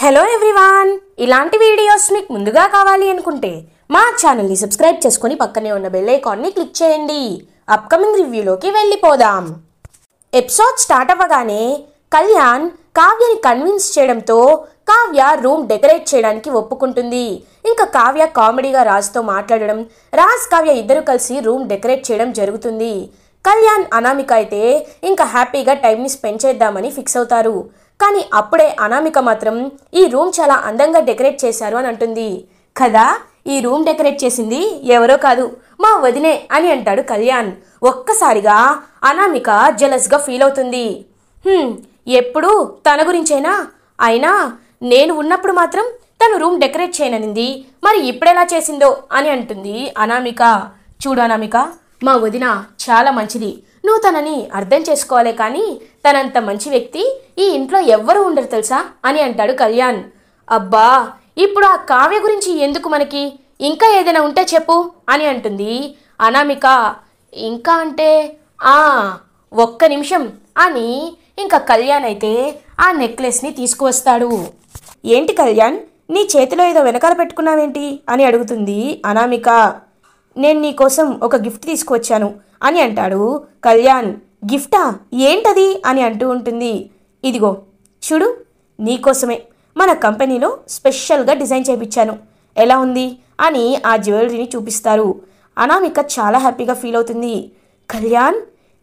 Hello everyone, ఇలాంటి videos మీకు ముందుగా కావాలి అనుకుంటే మా ఛానల్ని సబ్స్క్రైబ్ చేసుకొని పక్కనే ఉన్న బెల్ ఐకాన్ని క్లిక్ చేయండి. అప్కమింగ్ రివ్యూలోకి వెళ్ళిపోదాం. ఎపిసోడ్ స్టార్ట్ అవ్వగానే కళ్యాణ్ కావ్యని కన్విన్స్ చేయడంతో కావ్య రూమ్ డెకరేట్ చేయడానికి ఒప్పుకుంటుంది. ఇంకా కావ్య కామెడీగా రాజ్తో మాట్లాడడం, రాజ్ కావ్య ఇద్దరు కలిసి రూమ్ డెకరేట్ చేయడం జరుగుతుంది. కళ్యాణ్ అనామిక అయితే ఇంకా హ్యాపీగా టైంని స్పెండ్ చేద్దామని ఫిక్స్ అవుతారు. కానీ అప్పుడే అనామిక మాత్రం ఈ రూమ్ చాలా అందంగా డెకరేట్ చేశారు అని అంటుంది. కదా, ఈ రూమ్ డెకరేట్ చేసింది ఎవరో కాదు, మా వదినే అని అంటాడు కళ్యాణ్. ఒక్కసారిగా అనామిక జెలస్గా ఫీల్ అవుతుంది. ఎప్పుడు తన గురించేనా? అయినా నేను ఉన్నప్పుడు మాత్రం తను రూమ్ డెకరేట్ చేయననింది, మరి ఇప్పుడెలా చేసిందో అని అంటుంది అనామిక. చూడు అనామిక, మా వదిన చాలా మంచిది, నువ్వు తనని అర్థం చేసుకోవాలే కానీ తనంత మంచి వ్యక్తి ఈ ఇంట్లో ఎవ్వరూ ఉండరు తెలుసా అని అంటాడు కళ్యాణ్. అబ్బా, ఇప్పుడు ఆ కావ్య గురించి ఎందుకు మనకి, ఇంకా ఏదైనా ఉంటే చెప్పు అని అంటుంది అనామిక. ఇంకా అంటే ఒక్క నిమిషం అని ఇంకా కళ్యాణ్ అయితే ఆ నెక్లెస్ని తీసుకువస్తాడు. ఏంటి కళ్యాణ్, నీ చేతిలో ఏదో వెనకాల పెట్టుకున్నావేంటి అని అడుగుతుంది అనామిక. నేను నీకోసం ఒక గిఫ్ట్ తీసుకువచ్చాను అని అంటాడు కళ్యాణ్. గిఫ్టా? ఏంటది అని అంటూ ఉంటుంది. ఇదిగో చూడు, నీకోసమే మన కంపెనీలో స్పెషల్గా డిజైన్ చేయించాను, ఎలా ఉంది అని ఆ జ్యువెలరీని చూపిస్తారు. అనామిక చాలా హ్యాపీగా ఫీల్ అవుతుంది. కళ్యాణ్,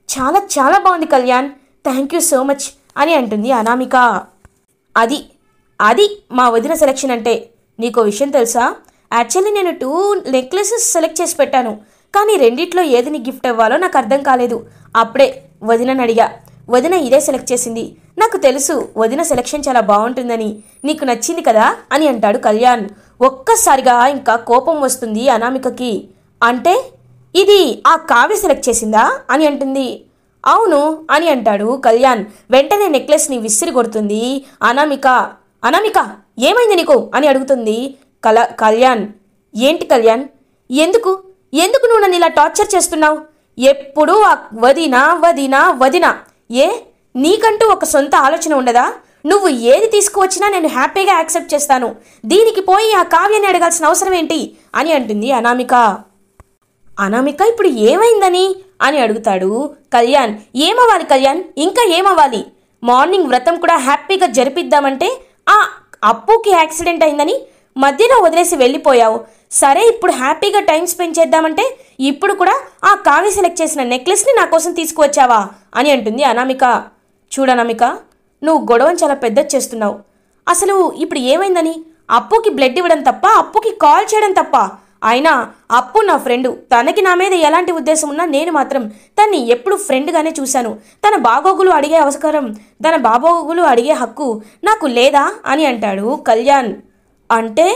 చాలా చాలా బాగుంది Kalyan, thank you so much అని అంటుంది అనామిక. అది అది మా వదిన సెలెక్షన్ అంటే. నీకో విషయం తెలుసా, యాక్చువల్లీ నేను 2 నెక్లెసెస్ సెలెక్ట్ చేసి పెట్టాను, కానీ రెండిట్లో ఏది నీ గిఫ్ట్ ఇవ్వాలో నాకు అర్థం కాలేదు. అప్పుడే వదినని అడిగా, వదిన ఇదే సెలెక్ట్ చేసింది. నాకు తెలుసు వదిన సెలెక్షన్ చాలా బాగుంటుందని, నీకు నచ్చింది కదా అని అంటాడు కళ్యాణ్. ఒక్కసారిగా ఇంకా కోపం వస్తుంది అనామికకి. అంటే ఇది ఆ కావ్య సెలెక్ట్ చేసిందా అని అంటుంది. అవును అని అంటాడు కళ్యాణ్. వెంటనే నెక్లెస్ని విసిరి కొడుతుంది అనామిక. అనామిక, ఏమైంది నీకు అని అడుగుతుంది కళ్యాణ్. ఏంటి కళ్యాణ్, ఎందుకు ఎందుకు నువ్వు నన్ను ఇలా టార్చర్ చేస్తున్నావు? ఎప్పుడూ ఆ వదినా వదినా వదినా. ఏ, నీకంటూ ఒక సొంత ఆలోచన ఉండదా? నువ్వు ఏది తీసుకువచ్చినా నేను హ్యాపీగా యాక్సెప్ట్ చేస్తాను, దీనికి పోయి ఆ కావ్యాన్ని అడగాల్సిన అవసరం ఏంటి అని అంటుంది అనామిక. అనామిక ఇప్పుడు ఏమైందని అని అడుగుతాడు కళ్యాణ్. ఏమవ్వాలి కళ్యాణ్, ఇంకా ఏమవ్వాలి? మార్నింగ్ వ్రతం కూడా హ్యాపీగా జరిపిద్దామంటే ఆ అప్పుకి యాక్సిడెంట్ అయిందని మధ్యలో వదిలేసి వెళ్ళిపోయావు. సరే, ఇప్పుడు హ్యాపీగా టైం స్పెండ్ చేద్దామంటే ఇప్పుడు కూడా ఆ కావ్య సెలెక్ట్ చేసిన నెక్లెస్ని నా కోసం తీసుకువచ్చావా అని అంటుంది అనామిక. చూడనామిక, నువ్వు గొడవని చాలా పెద్దది చేస్తున్నావు. అసలు ఇప్పుడు ఏమైందని? అప్పుకి బ్లడ్ ఇవ్వడం తప్ప, అప్పుకి కాల్ చేయడం తప్ప. అయినా అప్పు నా ఫ్రెండు, తనకి నా మీద ఎలాంటి ఉద్దేశం ఉన్నా నేను మాత్రం తన్ని ఎప్పుడు ఫ్రెండ్గానే చూశాను. తన బాగోగులు అడిగే అవసరం, తన బాగోగులు అడిగే హక్కు నాకు లేదా అని అంటాడు కళ్యాణ్. అంటే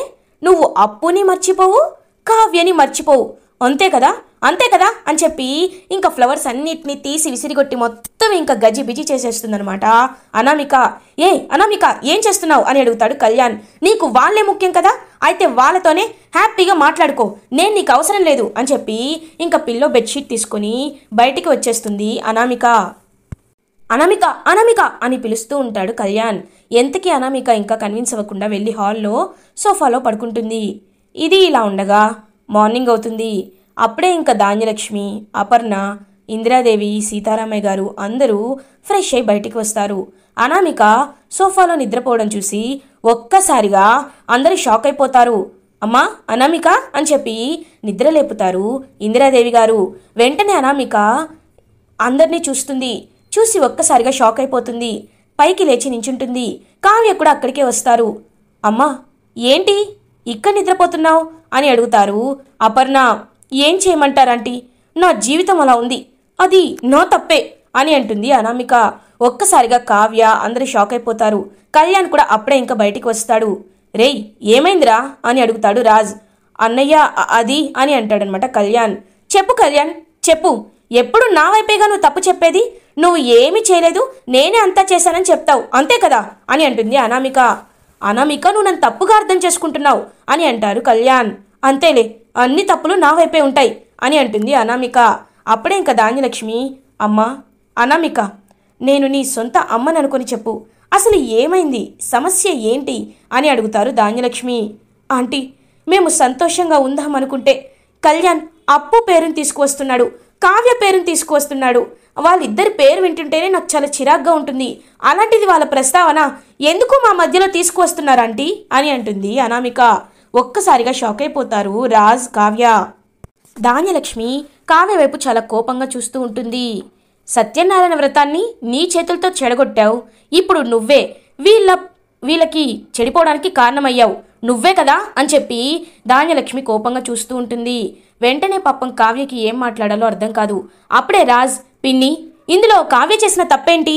నువ్వు అప్పుని మర్చిపోవు, కావ్యని మర్చిపోవు, అంతే కదా అంతే కదా అని చెప్పి ఇంకా ఫ్లవర్స్ అన్నిటినీ తీసి విసిరిగొట్టి మొత్తం ఇంకా గజి బిజి చేసేస్తుందనమాట అనామిక. అనామిక, ఏం చేస్తున్నావు అని అడుగుతాడు కళ్యాణ్. నీకు వాళ్ళే ముఖ్యం కదా, అయితే వాళ్ళతోనే హ్యాపీగా మాట్లాడుకో, నేను నీకు అవసరం లేదు అని చెప్పి ఇంకా పిల్లో బెడ్షీట్ తీసుకొని బయటికి వచ్చేస్తుంది అనామిక. అనామిక అనామిక అని పిలుస్తూ ఉంటాడు కళ్యాణ్. ఎంతకీ అనామిక ఇంకా కన్విన్స్ అవ్వకుండా వెళ్ళి హాల్లో సోఫాలో పడుకుంటుంది. ఇది ఇలా ఉండగా మార్నింగ్ అవుతుంది. అప్పుడే ఇంకా ధాన్యలక్ష్మి, అపర్ణ, ఇందిరాదేవి, సీతారామయ్య గారు అందరూ ఫ్రెష్ అయి బయటికి వస్తారు. అనామిక సోఫాలో నిద్రపోవడం చూసి ఒక్కసారిగా అందరూ షాక్ అయిపోతారు. అమ్మా అనామిక అని చెప్పి నిద్ర లేపుతారు ఇందిరాదేవి గారు. వెంటనే అనామిక అందరినీ చూస్తుంది. చూసి ఒక్కసారిగా షాక్ అయిపోతుంది. పైకి లేచి నించుంటుంది. కావ్య కూడా అక్కడికే వస్తారు. అమ్మా, ఏంటి ఇక్కడ నిద్రపోతున్నావు అని అడుగుతారు అపర్ణ. ఏం చేయమంటారంటీ, నా జీవితం అలా ఉంది, అది నా తప్పే అని అంటుంది అనామిక. ఒక్కసారిగా కావ్య అందరూ షాక్ అయిపోతారు. కళ్యాణ్ కూడా అప్పుడే ఇంకా బయటికి వస్తాడు. రేయ్, ఏమైందిరా అని అడుగుతాడు రాజ్. అన్నయ్య అది అని అంటాడనమాట కళ్యాణ్. చెప్పు కళ్యాణ్, చెప్పు, ఎప్పుడు నా వైపేగా నువ్వు తప్పు చెప్పేది? నువ్వు ఏమీ చేయలేదు, నేనే అంతా చేశానని చెప్తావు, అంతే కదా అని అంటుంది అనామిక. అనామిక, నువ్వు నన్ను తప్పుగా అర్థం చేసుకుంటున్నావు అని అంటారు కళ్యాణ్. అంతేలే, అన్ని తప్పులు నా వైపే ఉంటాయి అని అంటుంది అనామిక. అప్పుడే ఇంకా ధాన్యలక్ష్మి, అమ్మా అనామిక, నేను నీ సొంత అమ్మని అనుకొని చెప్పు, అసలు ఏమైంది, సమస్య ఏంటి అని అడుగుతారు ధాన్యలక్ష్మి. ఆంటీ, మేము సంతోషంగా ఉందామనుకుంటే కళ్యాణ్ అప్పు పేరుని తీసుకువస్తున్నాడు, కావ్య పేరుని తీసుకువస్తున్నాడు. వాళ్ళిద్దరి పేరు వింటుంటేనే నాకు చాలా చిరాగ్గా ఉంటుంది. అలాంటిది వాళ్ళ ప్రస్తావన ఎందుకు మా మధ్యలో తీసుకువస్తున్నారు ఆంటీ అని అంటుంది అనామిక. ఒక్కసారిగా షాక్ అయిపోతారు రాజ్, కావ్య. ధాన్యలక్ష్మి కావ్య వైపు చాలా కోపంగా చూస్తూ ఉంటుంది. సత్యనారాయణ వ్రతాన్ని నీ చేతులతో చెడగొట్టావు, ఇప్పుడు నువ్వే వీళ్ళకి చెడిపోవడానికి కారణమయ్యావు, నువ్వే కదా అని చెప్పి ధాన్యలక్ష్మి కోపంగా చూస్తూ ఉంటుంది. వెంటనే పాపం కావ్యకి ఏం మాట్లాడాలో అర్థం కాదు. అప్పుడే రాజ్, పిన్ని, ఇందులో కావ్య చేసిన తప్పేంటి?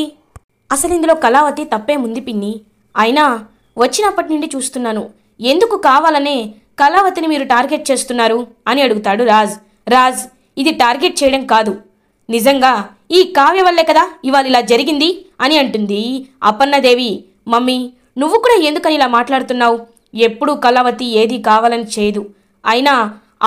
అసలు ఇందులో కళావతి తప్పేముంది పిన్ని? అయినా వచ్చినప్పటి నుండి చూస్తున్నాను, ఎందుకు కావాలనే కళావతిని మీరు టార్గెట్ చేస్తున్నారు అని అడుగుతాడు రాజ్. రాజ్, ఇది టార్గెట్ చేయడం కాదు, నిజంగా ఈ కావ్య వల్లే కదా ఇవాళ ఇలా జరిగింది అని అంటుంది అపర్ణదేవి. మమ్మీ, నువ్వు కూడా ఎందుకని ఇలా మాట్లాడుతున్నావు? ఎప్పుడూ కళావతి ఏది కావాలని చేయదు. అయినా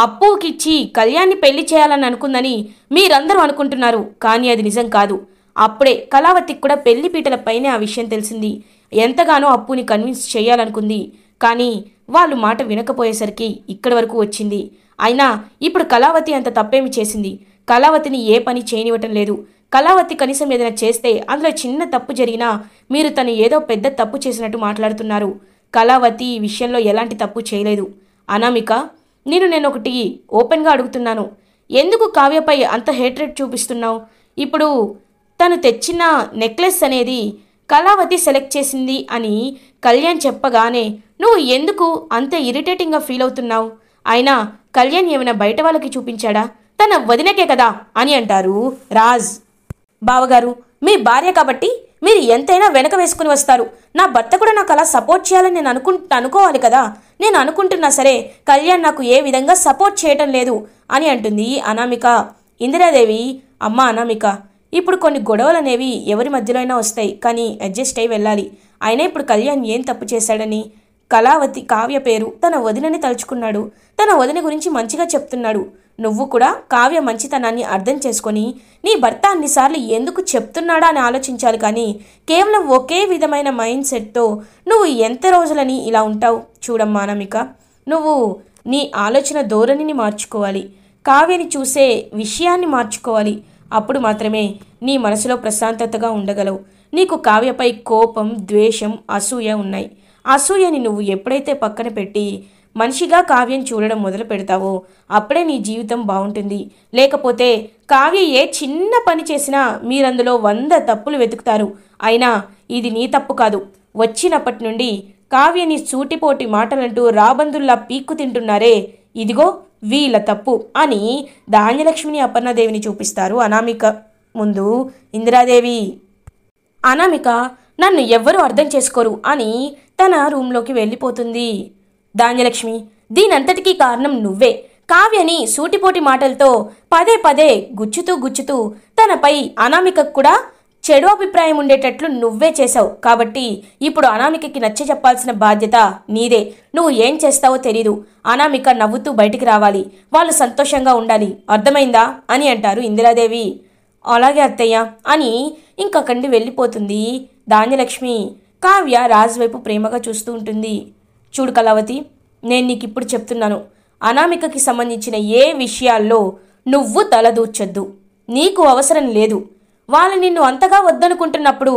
అప్పుకిచ్చి కళ్యాణ్ని పెళ్లి చేయాలని అనుకుందని మీరందరూ అనుకుంటున్నారు, కానీ అది నిజం కాదు. అప్పుడే కళావతికి కూడా పెళ్లి పీటలపైనే ఆ విషయం తెలిసింది. ఎంతగానో అప్పుని కన్విన్స్ చేయాలనుకుంది, కానీ వాళ్ళు మాట వినకపోయేసరికి ఇక్కడి వరకు వచ్చింది. అయినా ఇప్పుడు కళావతి అంత తప్పేమి చేసింది? కళావతిని ఏ పని చేయనివ్వటం లేదు. కళావతి కనీసం ఏదైనా చేస్తే అందులో చిన్న తప్పు జరిగినా మీరు తను ఏదో పెద్ద తప్పు చేసినట్టు మాట్లాడుతున్నారు. కళావతి ఈ విషయంలో ఎలాంటి తప్పు చేయలేదు. అనామిక, నేను ఒకటి ఓపెన్గా అడుగుతున్నాను, ఎందుకు కావ్యపై అంత హేట్రెడ్ చూపిస్తున్నావు? ఇప్పుడు తను తెచ్చిన నెక్లెస్ అనేది కళావతి సెలెక్ట్ చేసింది అని కళ్యాణ్ చెప్పగానే నువ్వు ఎందుకు అంత ఇరిటేటింగ్గా ఫీల్ అవుతున్నావు? అయినా కళ్యాణ్ ఏమైనా బయట వాళ్ళకి చూపించాడా? తన వదినకే కదా అని అంటారు రాజ్. బావగారు, మీ భార్య కాబట్టి మీరు ఎంతైనా వెనక వేసుకుని వస్తారు. నా భర్త కూడా నాకు అలా సపోర్ట్ చేయాలని నేను అనుకోవాలి కదా. నేను అనుకుంటున్నా సరే, కళ్యాణ్ నాకు ఏ విధంగా సపోర్ట్ చేయటం లేదు అని అంటుంది అనామిక. ఇందిరాదేవి, అమ్మ అనామిక, ఇప్పుడు కొన్ని గొడవలు అనేవి ఎవరి మధ్యలో అయినా వస్తాయి, కానీ అడ్జస్ట్ అయి వెళ్ళాలి. అయినా ఇప్పుడు కళ్యాణ్ ఏం తప్పు చేశాడని? కళావతి కావ్య పేరు తన వదినని తలుచుకున్నాడు, తన వదిన గురించి మంచిగా చెప్తున్నాడు. నువ్వు కూడా కావ్య మంచితనాన్ని అర్థం చేసుకొని నీ భర్త అన్నిసార్లు ఎందుకు చెప్తున్నాడా అని ఆలోచించాలి, కానీ కేవలం ఒకే విధమైన మైండ్ సెట్తో నువ్వు ఎంత రోజులని ఇలా ఉంటావు? చూడమ్మా అనామిక, నువ్వు నీ ఆలోచన ధోరణిని మార్చుకోవాలి, కావ్యని చూసే విషయాన్ని మార్చుకోవాలి. అప్పుడు మాత్రమే నీ మనసులో ప్రశాంతతగా ఉండగలవు. నీకు కావ్యపై కోపం, ద్వేషం, అసూయ ఉన్నాయి. అసూయని నువ్వు ఎప్పుడైతే పక్కన పెట్టి మనిషిగా కావ్యం చూడడం మొదలు పెడతావో అప్పుడే నీ జీవితం బాగుంటుంది. లేకపోతే కావ్య ఏ చిన్న పని చేసినా మీరందులో 100 తప్పులు వెతుకుతారు. అయినా ఇది నీ తప్పు కాదు. వచ్చినప్పటి నుండి కావ్యని సూటిపోటి మాటలంటూ రాబందుల్లా పీక్కు తింటున్నారే, ఇదిగో వీళ్ళ తప్పు అని ధాన్యలక్ష్మిని, అపర్ణదేవిని చూపిస్తారు అనామిక ముందు ఇందిరాదేవి. అనామిక, నన్ను ఎవ్వరూ అర్థం చేసుకోరు అని తన రూంలోకి వెళ్ళిపోతుంది. ధాన్యలక్ష్మి, దీనంతటికీ కారణం నువ్వే. కావ్యని సూటిపోటి మాటలతో పదే పదే గుచ్చుతూ తనపై అనామికకు కూడా చెడు అభిప్రాయం ఉండేటట్లు నువ్వే చేశావు. కాబట్టి ఇప్పుడు అనామికకి నచ్చ చెప్పాల్సిన బాధ్యత నీదే. నువ్వు ఏం చేస్తావో తెలీదు. అనామిక నవ్వుతూ బయటికి రావాలి, వాళ్ళు సంతోషంగా ఉండాలి, అర్థమైందా అని అంటారు ఇందిరాదేవి. అలాగే అత్తయ్య అని ఇంకక్కడి వెళ్ళిపోతుంది ధాన్యలక్ష్మి. కావ్య రాజు వైపు ప్రేమగా చూస్తూ ఉంటుంది. చూడు కళావతి, నేను నీకు ఇప్పుడు చెప్తున్నాను, అనామికకి సంబంధించిన ఏ విషయాల్లో నువ్వు తలదూర్చొద్దు. నీకు అవసరం లేదు. వాళ్ళు నిన్ను అంతగా వద్దనుకుంటున్నప్పుడు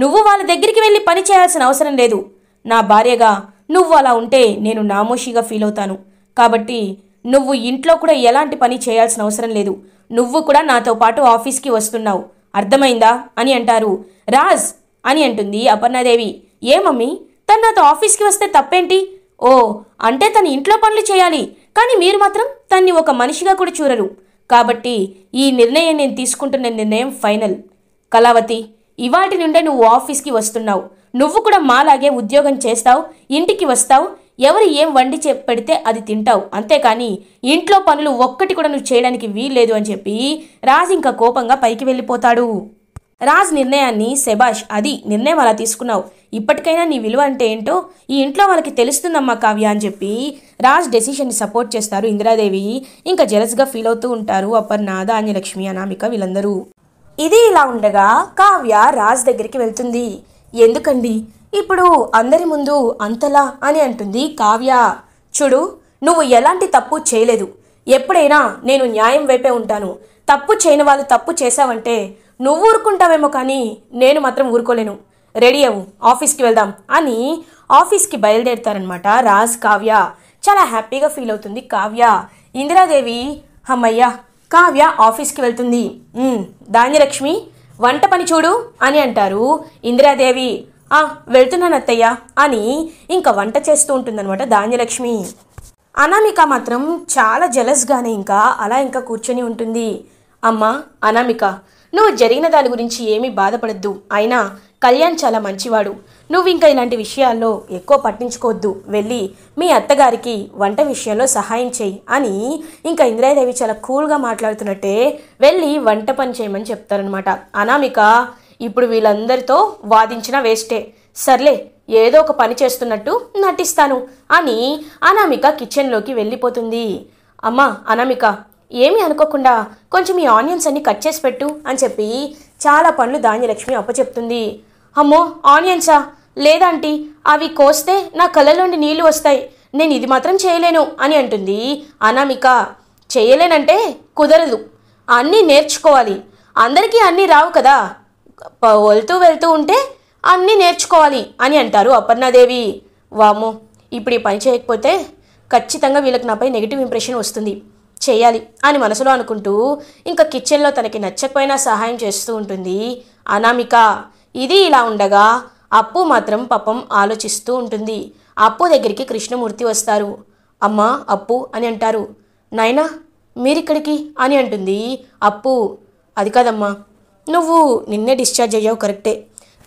నువ్వు వాళ్ళ దగ్గరికి వెళ్ళి పని చేయాల్సిన అవసరం లేదు. నా భార్యగా నువ్వు అలా ఉంటే నేను నామోషిగా ఫీల్ అవుతాను. కాబట్టి నువ్వు ఇంట్లో కూడా ఎలాంటి పని చేయాల్సిన అవసరం లేదు. నువ్వు కూడా నాతో పాటు ఆఫీస్కి వస్తున్నావు, అర్థమైందా అని అంటారు. రాజ్ అని అంటుంది అపర్ణాదేవి. ఏ మమ్మీ, తను నాతో ఆఫీస్కి వస్తే తప్పేంటి? ఓ, అంటే తను ఇంట్లో పనులు చేయాలి, కానీ మీరు మాత్రం తన్ని ఒక మనిషిగా కూడా చూడరు. కాబట్టి ఈ నిర్ణయం నేను తీసుకుంటున్న నిర్ణయం ఫైనల్. కళావతి, ఇవాటి నుండే నువ్వు ఆఫీస్కి వస్తున్నావు. నువ్వు కూడా మాలాగే ఉద్యోగం చేస్తావు, ఇంటికి వస్తావు, ఎవరు ఏం వండి పెడితే అది తింటావు, అంతేకాని ఇంట్లో పనులు ఒక్కటి కూడా నువ్వు చేయడానికి వీల్లేదు అని చెప్పి రాజ్ ఇంకా కోపంగా పైకి వెళ్ళిపోతాడు. రాజ్ నిర్ణయాన్ని శబాష్, అది నిర్ణయం అలా తీసుకున్నావు, ఇప్పటికైనా నీ విలువ అంటే ఏంటో ఈ ఇంట్లో వాళ్ళకి తెలుస్తుందమ్మా కావ్య అని చెప్పి రాజ్ డెసిషన్ని సపోర్ట్ చేస్తారు ఇందిరాదేవి. ఇంకా జెలస్గా ఫీల్ అవుతూ ఉంటారు అపర్ణ, ధాన్యలక్ష్మి, అనామిక వీళ్ళందరూ. ఇది ఇలా ఉండగా కావ్య రాజ్ దగ్గరికి వెళ్తుంది. ఎందుకండి ఇప్పుడు అందరి ముందు అంతలా అని అంటుంది కావ్య. చూడు, నువ్వు ఎలాంటి తప్పు చేయలేదు. ఎప్పుడైనా నేను న్యాయం వైపే ఉంటాను. తప్పు చేయని వాళ్ళు తప్పు చేశావంటే నువ్వు ఊరుకుంటావేమో, కానీ నేను మాత్రం ఊరుకోలేను. రెడీ అవ్వు, ఆఫీస్కి వెళ్దాం అని ఆఫీస్కి బయలుదేరుతారనమాట రాజ్, కావ్య. చాలా హ్యాపీగా ఫీల్ అవుతుంది కావ్య. ఇందిరాదేవి, అమ్మయ్యా కావ్య ఆఫీస్కి వెళ్తుంది. ధాన్యలక్ష్మి, వంట పని చూడు అని అంటారు. ఇందిరాదేవి, వెళ్తున్నాను అత్తయ్య అని ఇంకా వంట చేస్తూ ఉంటుందన్నమాట ధాన్యలక్ష్మి. అనామిక మాత్రం చాలా జెలస్గానే ఇంకా కూర్చొని ఉంటుంది. అమ్మా అనామిక, నువ్వు జరిగిన దాని గురించి ఏమీ బాధపడద్దు. అయినా కళ్యాణ్ చాలా మంచివాడు. నువ్వు ఇంకా ఇలాంటి విషయాల్లో ఎక్కువ పట్టించుకోవద్దు. వెళ్ళి మీ అత్తగారికి వంట విషయంలో సహాయం చేయి అని ఇంకా ఇందిరాదేవి చాలా కూల్గా మాట్లాడుతున్నట్టే వెళ్ళి వంట పని చేయమని చెప్తారనమాట. అనామిక, ఇప్పుడు వీళ్ళందరితో వాదించిన వేస్టే. సర్లే, ఏదో ఒక పని చేస్తున్నట్టు నటిస్తాను అని అనామిక కిచెన్లోకి వెళ్ళిపోతుంది. అమ్మా అనామిక, ఏమీ అనుకోకుండా కొంచెం ఈ ఆనియన్స్ అన్ని కట్ చేసి పెట్టు అని చెప్పి చాలా పనులు ధాన్యలక్ష్మి అప్పచెప్తుంది. అమ్మో, ఆనియన్సా? లేదంటీ, అవి కోస్తే నా కళ్ళలోండి నీళ్లు వస్తాయి. నేను ఇది మాత్రం చేయలేను అని అంటుంది అనామిక. చేయలేనంటే కుదరదు, అన్నీ నేర్చుకోవాలి. అందరికీ అన్నీ రావు కదా, వెళ్తూ ఉంటే అన్నీ నేర్చుకోవాలి అని అంటారు అపర్ణాదేవి. వామో, ఇప్పుడు ఈ పని చేయకపోతే ఖచ్చితంగా వీళ్ళకి నాపై నెగిటివ్ ఇంప్రెషన్ వస్తుంది, చేయాలి అని మనసులో అనుకుంటూ ఇంకా కిచెన్లో తనకి నచ్చకపోయినా సహాయం చేస్తూ ఉంటుంది అనామిక. ఇది ఇలా ఉండగా అప్పు మాత్రం పాపం ఆలోచిస్తూ ఉంటుంది. అప్పు దగ్గరికి కృష్ణమూర్తి వస్తారు. అమ్మా అప్పు అని అంటారు. నాయనా మీరిక్కడికి అని అంటుంది అప్పు. అది కాదమ్మా, నువ్వు నిన్నే డిశ్చార్జ్ అయ్యావు కరెక్టే,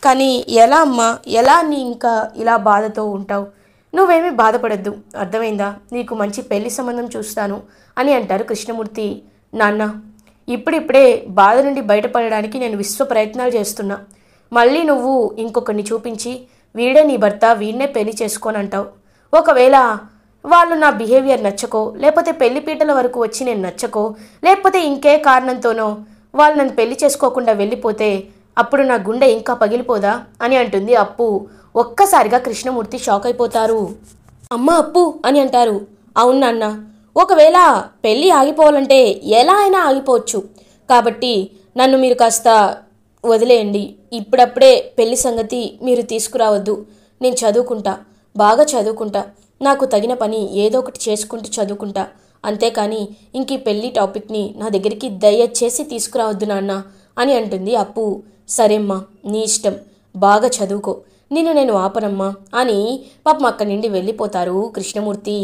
కానీ ఎలా అమ్మా, ఎలా నీ ఇంకా ఇలా బాధతో ఉంటావు? నువ్వేమీ బాధపడద్దు, అర్థమైందా? నీకు మంచి పెళ్లి సంబంధం చూస్తాను అని అంటారు కృష్ణమూర్తి. నాన్న, ఇప్పుడిప్పుడే బాధ నుండి బయటపడడానికి నేను విశ్వ ప్రయత్నాలు చేస్తున్నా. మళ్ళీ నువ్వు ఇంకొకరిని చూపించి వీడే నీ భర్త, వీడినే పెళ్లి చేసుకొని అంటావు. ఒకవేళ వాళ్ళు నా బిహేవియర్ నచ్చకో, లేకపోతే పెళ్లిపీటల వరకు వచ్చి నేను నచ్చకో, లేకపోతే ఇంకే కారణంతోనో వాళ్ళు నన్ను పెళ్లి చేసుకోకుండా వెళ్ళిపోతే అప్పుడు నా గుండె ఇంకా పగిలిపోదా అని అంటుంది అప్పు. ఒక్కసారిగా కృష్ణమూర్తి షాక్ అయిపోతారు. అమ్మ అప్పు అని అంటారు. అవును నాన్న, ఒకవేళ పెళ్ళి ఆగిపోవాలంటే ఎలా అయినా ఆగిపోవచ్చు. కాబట్టి నన్ను మీరు కాస్త వదిలేయండి. ఇప్పుడప్పుడే పెళ్లి సంగతి మీరు తీసుకురావద్దు. నేను చదువుకుంటా, బాగా చదువుకుంటా. నాకు తగిన పని ఏదో ఒకటి చేసుకుంటూ చదువుకుంటా. అంతేకాని ఇంక ఈ పెళ్లి టాపిక్ని నా దగ్గరికి దయచేసి తీసుకురావద్దు నాన్న అని అంటుంది అప్పు. సరేమ్మా, నీ ఇష్టం, బాగా చదువుకో, నేను ఆపనమ్మా అని పాపం అక్కడి నుండి వెళ్ళిపోతారు కృష్ణమూర్తి.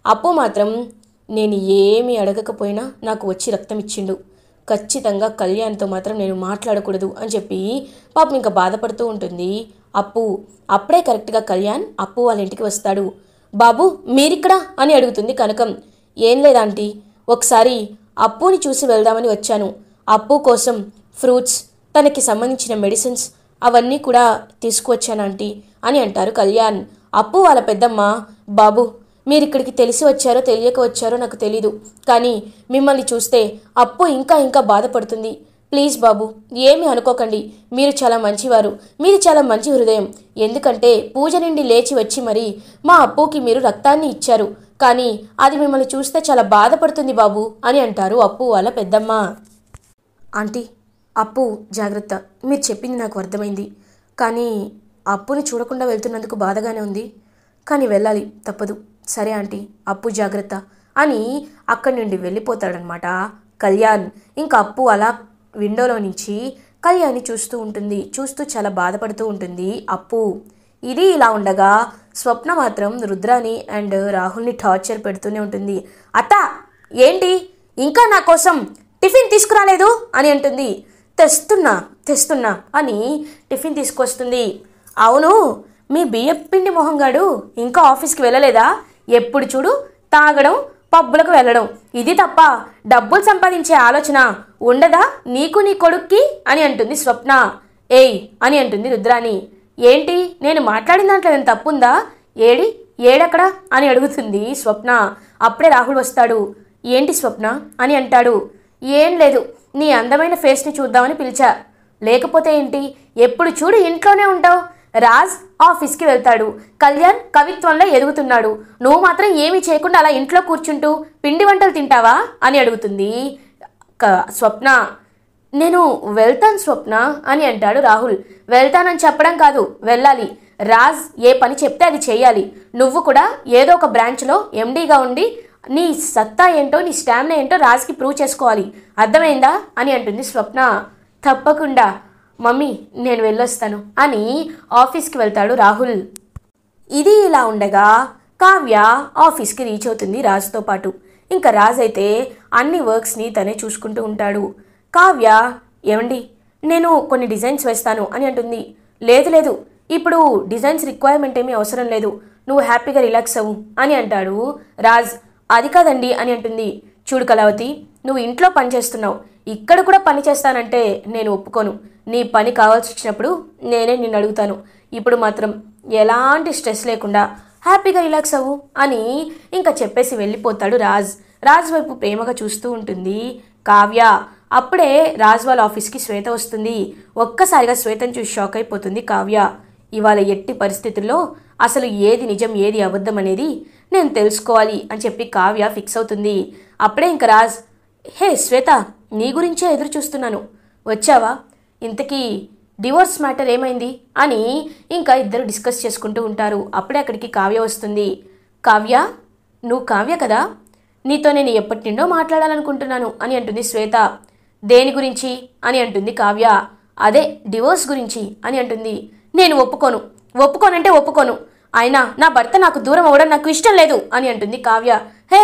అప్పు మాత్రం నేను ఏమీ అడగకపోయినా నాకు వచ్చి రక్తం ఇచ్చిండు, ఖచ్చితంగా కళ్యాణ్తో మాత్రం నేను మాట్లాడకూడదు అని చెప్పి పాపం ఇంకా బాధపడుతూ ఉంటుంది అప్పు. అప్పుడే కరెక్ట్గా కళ్యాణ్ అప్పు వాళ్ళ ఇంటికి వస్తాడు. బాబు మీరిక్కడా అని అడుగుతుంది కనకం. ఏం లేదాంటీ, ఒకసారి అప్పుని చూసి వెళ్దామని వచ్చాను. అప్పు కోసం ఫ్రూట్స్, తనకి సంబంధించిన మెడిసిన్స్ అవన్నీ కూడా తీసుకువచ్చాను ఆంటీ అని అంటారు కళ్యాణ్. అప్పు వాళ్ళ పెద్దమ్మ, బాబు మీరిక్కడికి తెలిసి వచ్చారో తెలియక వచ్చారో నాకు తెలీదు, కానీ మిమ్మల్ని చూస్తే అప్పు ఇంకా బాధపడుతుంది. ప్లీజ్ బాబు ఏమీ అనుకోకండి, మీరు చాలా మంచివారు, మీది చాలా మంచి హృదయం. ఎందుకంటే పూజ నుండి లేచి వచ్చి మరి మా అప్పుకి మీరు రక్తాన్ని ఇచ్చారు, కానీ అది మిమ్మల్ని చూస్తే చాలా బాధపడుతుంది బాబు అని అంటారు అప్పు వాళ్ళ పెద్దమ్మ. ఆంటీ, అప్పు జాగ్రత్త, మీరు చెప్పింది నాకు అర్థమైంది, కానీ అప్పుని చూడకుండా వెళ్తున్నందుకు బాధగానే ఉంది, కానీ వెళ్ళాలి తప్పదు. సరే ఆంటీ, అప్పు జాగ్రత్త అని అక్కడి నుండి వెళ్ళిపోతాడనమాట కళ్యాణ్. ఇంకా అప్పు అలా విండోలో నుంచి కళ్యాణ్ని చూస్తూ ఉంటుంది. చూస్తూ చాలా బాధపడుతూ ఉంటుంది అప్పు. ఇది ఇలా ఉండగా స్వప్న మాత్రం రుద్రాని అండ్ రాహుల్ని టార్చర్ పెడుతూనే ఉంటుంది. అత్త ఏంటి ఇంకా నా కోసం టిఫిన్ తీసుకురాలేదు అని అంటుంది. తెస్తున్నా అని టిఫిన్ తీసుకొస్తుంది. అవును, మీ బియ్యపిండి మొహంగాడు ఇంకా ఆఫీస్కి వెళ్ళలేదా? ఎప్పుడు చూడు తాగడం, పబ్బులకు వెళ్ళడం, ఇది తప్ప డబ్బులు సంపాదించే ఆలోచన ఉండదా నీకు నీ కొడుక్కి అని అంటుంది స్వప్న. ఏయ్ అని అంటుంది రుద్రాని. ఏంటి, నేను మాట్లాడిన దాంట్లో ఏం తప్పుందా? ఏడెక్కడా అని అడుగుతుంది స్వప్న. అప్పుడే రాహుల్ వస్తాడు. ఏంటి స్వప్న అని అంటాడు. ఏం లేదు, నీ అందమైన ఫేస్ని చూద్దామని పిలిచా. లేకపోతే ఏంటి, ఎప్పుడు చూడు ఇంట్లోనే ఉంటావు, రాజ్ ఆఫీస్కి వెళ్తాడు. కళ్యాణ్ కవిత్వంలో ఎదుగుతున్నాడు. నువ్వు మాత్రం ఏమీ చేయకుండా అలా ఇంట్లో కూర్చుంటూ పిండి వంటలు తింటావా అని అడుగుతుంది స్వప్న. నేను వెళ్తాను స్వప్న అని అంటాడు రాహుల్. వెళ్తానని చెప్పడం కాదు, వెళ్ళాలి. రాజ్ ఏ పని చెప్తే అది చేయాలి. నువ్వు కూడా ఏదో ఒక బ్రాంచ్లో ఎండీగా ఉండి నీ సత్తా ఏంటో నీ స్టామినా ఏంటో రాజ్కి ప్రూవ్ చేసుకోవాలి. అర్థమైందా అని అంటుంది స్వప్న. తప్పకుండా మమ్మీ, నేను వెళ్ళొస్తాను అని ఆఫీస్కి వెళ్తాడు రాహుల్. ఇది ఇలా ఉండగా కావ్య ఆఫీస్కి రీచ్ అవుతుంది రాజ్తో పాటు. ఇంకా రాజ్ అయితే అన్ని వర్క్స్ని తనే చూసుకుంటూ ఉంటాడు. కావ్య, ఏమండి నేను కొన్ని డిజైన్స్ వేస్తాను అని అంటుంది. లేదు లేదు, ఇప్పుడు డిజైన్స్ రిక్వైర్మెంట్ ఏమీ అవసరం లేదు, నువ్వు హ్యాపీగా రిలాక్స్ అవ్వు అని అంటాడు రాజ్. అది కాదండి అని అంటుంది. చూడు కళావతి, నువ్వు ఇంట్లో పని చేస్తున్నావు, ఇక్కడ కూడా పని చేస్తానంటే నేను ఒప్పుకోను. నీ పని కావాల్సి వచ్చినప్పుడు నేనే నిన్ను అడుగుతాను. ఇప్పుడు మాత్రం ఎలాంటి స్ట్రెస్ లేకుండా హ్యాపీగా రిలాక్స్ అవ్వు అని ఇంకా చెప్పేసి వెళ్ళిపోతాడు రాజ్. రాజ్ వైపు ప్రేమగా చూస్తూ ఉంటుంది కావ్య. అప్పుడే రాజ్ వాళ్ళ ఆఫీస్కి శ్వేత వస్తుంది. ఒక్కసారిగా శ్వేతను చూసి షాక్ అయిపోతుంది కావ్య. ఇవాళ ఎట్టి పరిస్థితుల్లో అసలు ఏది నిజం ఏది అబద్ధం అనేది నేను తెలుసుకోవాలి అని చెప్పి కావ్య ఫిక్స్ అవుతుంది. అప్పుడే ఇంకా రాజ్, హే శ్వేత, నీ గురించే ఎదురు చూస్తున్నాను, వచ్చావా? ఇంతకీ డివోర్స్ మ్యాటర్ ఏమైంది అని ఇంకా ఇద్దరు డిస్కస్ చేసుకుంటూ ఉంటారు. అప్పుడే అక్కడికి కావ్య వస్తుంది. కావ్య, నువ్వు కావ్య కదా, నీతో నేను ఎప్పటి నుండో మాట్లాడాలనుకుంటున్నాను అని అంటుంది శ్వేత. దేని గురించి అని అంటుంది కావ్య. అదే డివోర్స్ గురించి అని అంటుంది. నేను ఒప్పుకోనంటే ఒప్పుకోను, అయినా నా భర్త నాకు దూరం అవ్వడం నాకు ఇష్టం లేదు అని అంటుంది కావ్య. హే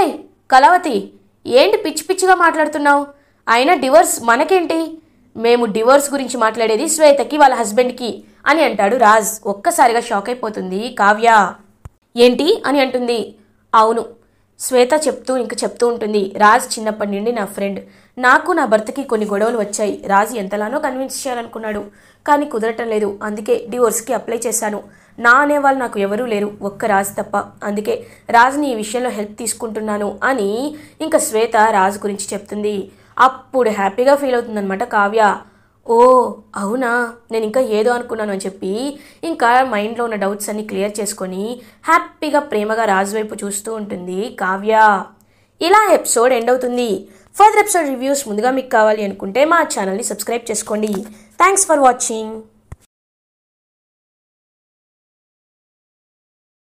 కళావతి, ఏంటి పిచ్చి పిచ్చిగా మాట్లాడుతున్నావు? అయినా డివోర్స్ మనకేంటి, మేము డివోర్స్ గురించి మాట్లాడేది శ్వేతకి వాళ్ళ హస్బెండ్కి అని అంటాడు రాజ్. ఒక్కసారిగా షాక్ అయిపోతుంది కావ్య. ఏంటి అని అంటుంది. అవును, శ్వేత చెప్తూ ఉంటుంది. రాజ్ చిన్నప్పటి నుండి నా ఫ్రెండ్, నాకు నా భర్తకి కొన్ని గొడవలు వచ్చాయి. రాజ్ ఎంతలానో కన్విన్స్ చేయాలనుకున్నాడు, కానీ కుదరటం లేదు. అందుకే డివోర్స్కి అప్లై చేశాను. నా అనేవాళ్ళు నాకు ఎవరూ లేరు, ఒక్క రాజ్ తప్ప. అందుకే రాజ్ని ఈ విషయంలో హెల్ప్ తీసుకుంటున్నాను అని ఇంకా శ్వేత రాజ్ గురించి చెప్తుంది. అప్పుడు హ్యాపీగా ఫీల్ అవుతుందన్నమాట కావ్య. ఓ అవునా, నేను ఇంకా ఏదో అనుకున్నాను అని చెప్పి ఇంకా మైండ్లో ఉన్న డౌట్స్ అన్ని క్లియర్ చేసుకొని హ్యాపీగా ప్రేమగా రాజు వైపు చూస్తూ ఉంటుంది కావ్య. ఇలా ఎపిసోడ్ ఎండ్ అవుతుంది. ఫర్దర్ ఎపిసోడ్ రివ్యూస్ ముందుగా మీకు కావాలి అనుకుంటే మా ఛానల్ని సబ్స్క్రైబ్ చేసుకోండి. Thanks for watching.